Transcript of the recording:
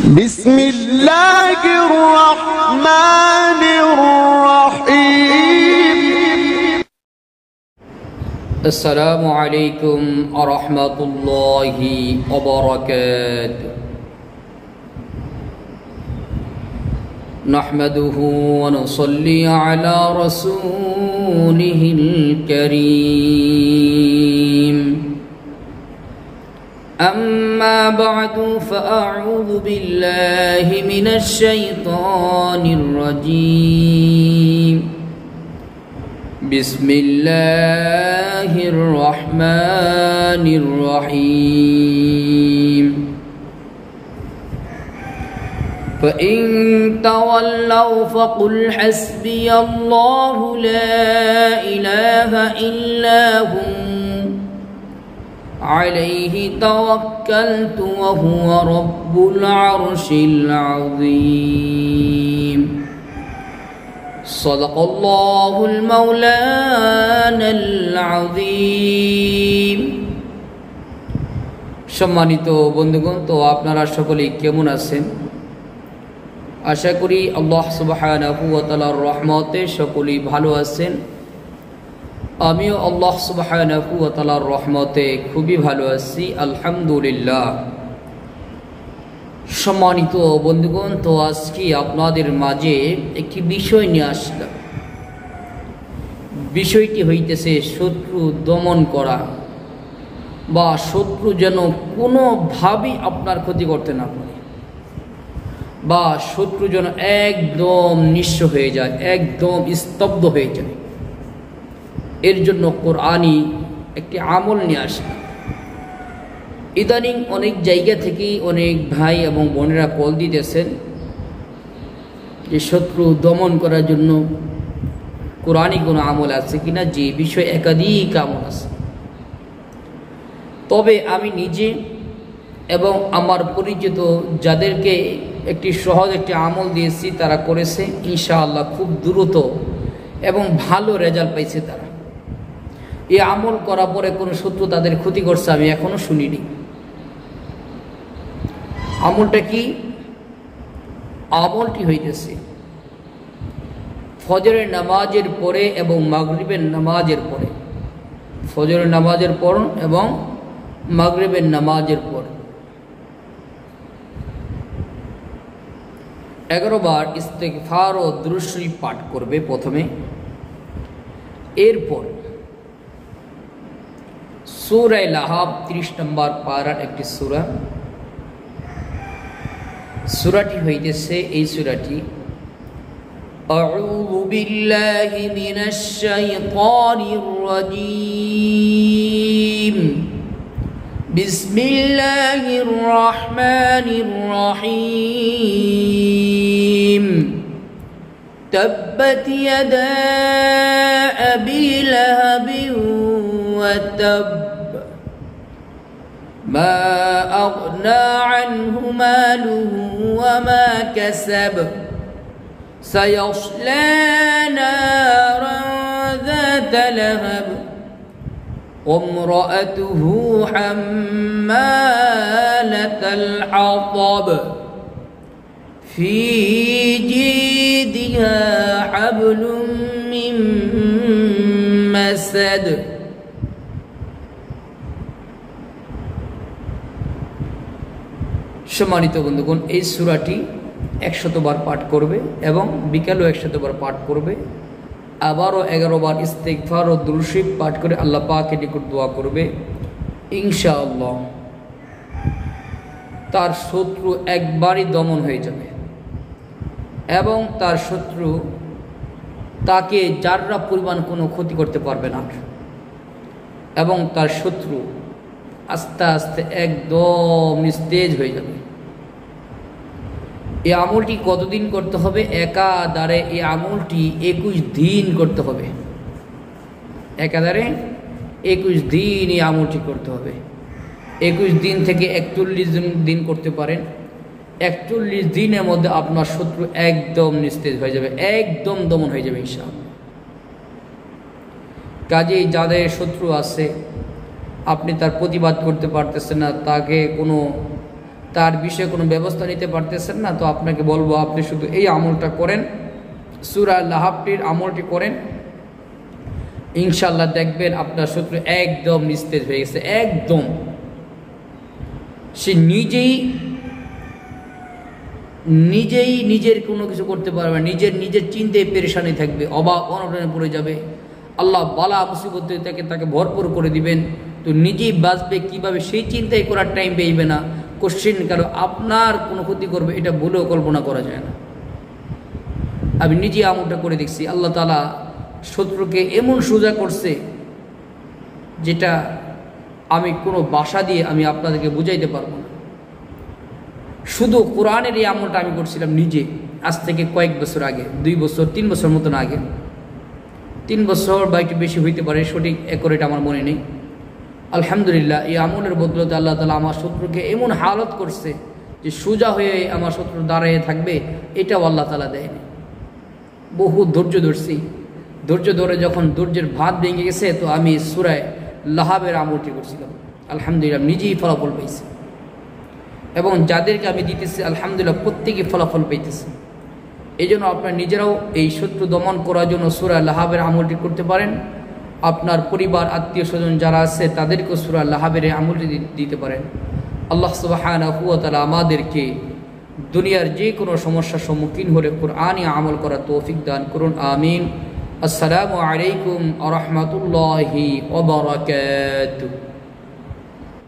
بسم الله الرحمن الرحيم. السلام عليكم ورحمة الله وبركاته. نحمده ونصلي على رسوله الكريم. أما بعد فأعوذ بالله من الشيطان الرجيم. بسم الله الرحمن الرحيم. فإن تولوا فقل حسبي الله لا إله إلا هو عليه توكلت وهو رب العرش العظيم. صدق الله المولانا العظيم. সম্মানিত বন্ধুগণ, তো আপনারা সকলেই কেমন আছেন? আশা করি আল্লাহ সুবহানাহু ওয়া তাআলার রহমতে সকলেই ভালো আছেন। আমিও আল্লাহ সুবহানাহু ওয়া তাআলার রহমতে খুবই ভালো আছি, আলহামদুলিল্লাহ। সম্মানিত বন্ধুগণ, তো আজকে আপনাদের মাঝে একটি বিষয় নিয়ে আসলাম। বিষয়টি হইতেছে শত্রু দমন করা, বা শত্রু যেন কোনোভাবেই আপনার ক্ষতি করতে না পারে, বা শত্রু যেন একদম নিঃস্ব হয়ে যায়, একদম স্তব্ধ হয়ে যায়। এর জন্য কোরআনী একটি আমল নিয়ে আসে। ইদানিং অনেক জায়গা থেকেই অনেক ভাই এবং বোনেরা কল দিতেছেন যে শত্রু দমন করার জন্য কোরআনী কোনো আমল আছে কিনা। যে বিষয়ে একাধিক আমল আছে, তবে আমি নিজে এবং আমার পরিচিত যাদেরকে একটি সহজ একটি আমল দিয়েছি, তারা করেছে ইনশাআল্লাহ খুব দ্রুত এবং ভালো রেজাল্ট পাইছে তারা। এই আমল করার পরে কোনো শত্রু তাদের ক্ষতি করছে আমি এখনো শুনিনি। আমলটা কি? আমলটি হইতেছে ফজরের নামাজের পরে এবং মাগরিবের নামাজের পরে, ফজরের নামাজের পর এবং মাগরিবের নামাজের পর 11 বার ইস্তেগফার ও দুরূদ শরীফ পাঠ করবে প্রথমে। এরপর সূরা লাহাব 30 নম্বর পারার একটি সূরা, সূরাটি হইতেছে এই সূরাটি, আউযু বিল্লাহি মিনাশ শাইতানির রাজীম, বিসমিল্লাহির রহমানির রহিম। তাব্বাত ইয়াদা আবি লাহাবিন ওয়া তাব, মা আগনা আনহু মালুহু ওয়া মা কাসাব, সায়াসলা নারান যাতা লাহাব, وامرأته حمالة الحطب، في جيدها حبل من مسد। সম্মানিত বন্ধুগণ, এই সূরাটি 100 বার পাঠ করবে এবং বিকালেও 100 বার পাঠ করবে। আবারও 11 বার ইস্তেগফার ও দুরূদ শরীফ পাঠ করে আল্লাহ পাকের নিকট দোয়া করবে। ইনশাআল্লাহ তার শত্রু একবারই দমন হয়ে যাবে এবং তার শত্রু তাকে যাররা পরিমাণ কোনো ক্ষতি করতে পারবে না, এবং তার শত্রু আস্তে আস্তে একদম নিস্তেজ হয়ে যাবে। এই আমলটি কতদিন করতে হবে? একাধারে এই আমলটি 21 দিন করতে হবে। একাধারে 21 দিন এই আমলটি করতে হবে। 21 দিন থেকে 41 দিন করতে পারেন। 41 দিনের মধ্যে আপনার শত্রু একদম নিস্তেজ হয়ে যাবে, একদম দমন হয়ে যাবে ইনশাআল্লাহ। কাজেই যাদের শত্রু আছে, আপনি তার প্রতিবাদ করতে পারতেছেন না, তাকে কোনো তার বিষয়ে কোনো ব্যবস্থা নিতে পারতেছেন না, তো আপনাকে বলবো আপনি শুধু এই আমলটা করেন, সূরা লাহাবটির আমলটি করেন, ইনশাআল্লাহ দেখবেন আপনার শত্রু একদম নিস্তেজ হয়ে গেছে। একদম সে নিজেই নিজের কোনো কিছু করতে পারবে, নিজের চিন্তায় পেরেশানি থাকবে, অভাব অনটনে পড়ে যাবে, আল্লাহ বালা মুসিবতে তাকে ভরপুর করে দিবেন। তো নিজেই বাঁচবে কিভাবে সেই চিন্তাই করার টাইম পেইবে না। কোশ্চিন কারো আপনার কোনো ক্ষতি করবে এটা বলেও কল্পনা করা যায় না। আমি নিজে আমলটা করে দেখছি, আল্লাহ তাআলা শত্রুকে এমন সোজা করছে যেটা আমি কোনো ভাষা দিয়ে আমি আপনাদেরকে বুঝাইতে পারবো না। শুধু কোরআনের এই আমলটা আমি করছিলাম নিজে, আজ থেকে কয়েক বছর আগে, 2 বছর 3 বছর মতন আগে, 3 বছর বা একটু বেশি হইতে পারে, সঠিক অ্যাকুরেট আমার মনে নেই। আলহামদুলিল্লাহ এই আমলের বদলতে আল্লাহ তাআলা আমার শত্রুকে এমন হালত করছে যে সোজা হয়ে আমার শত্রু দাঁড়িয়ে থাকবে, এটাও আল্লাহ তাআলা দেয়নি। বহু ধৈর্য ধরছি, ধৈর্য ধরে যখন ধৈর্যের ভাত ভেঙে গেছে, তো আমি সূরা লাহাবের আমলটি করছিলাম, আলহামদুলিল্লাহ নিজেই ফলাফল পেয়েছি, এবং যাদেরকে আমি দিতেছি আলহামদুলিল্লাহ প্রত্যেকেই ফলাফল পাইতেছে। এই জন্য আপনারা নিজেরাও এই শত্রু দমন করার জন্য সূরা লাহাবের আমলটি করতে পারেন। আপনার পরিবার আত্মীয় স্বজন যারা আছে তাদেরকেও সূরা লাহাবের আমলটি দিতে পারেন। আল্লাহ সুবহানাহু ওয়া তাআলা আমাদেরকে দুনিয়ার যে কোনো সমস্যার সম্মুখীন হলে কুরআনে আমল করার তৌফিক দান করুন, আমিন। আসসালামু আলাইকুম ওয়া রাহমাতুল্লাহি ওয়া বারাকাতুহু।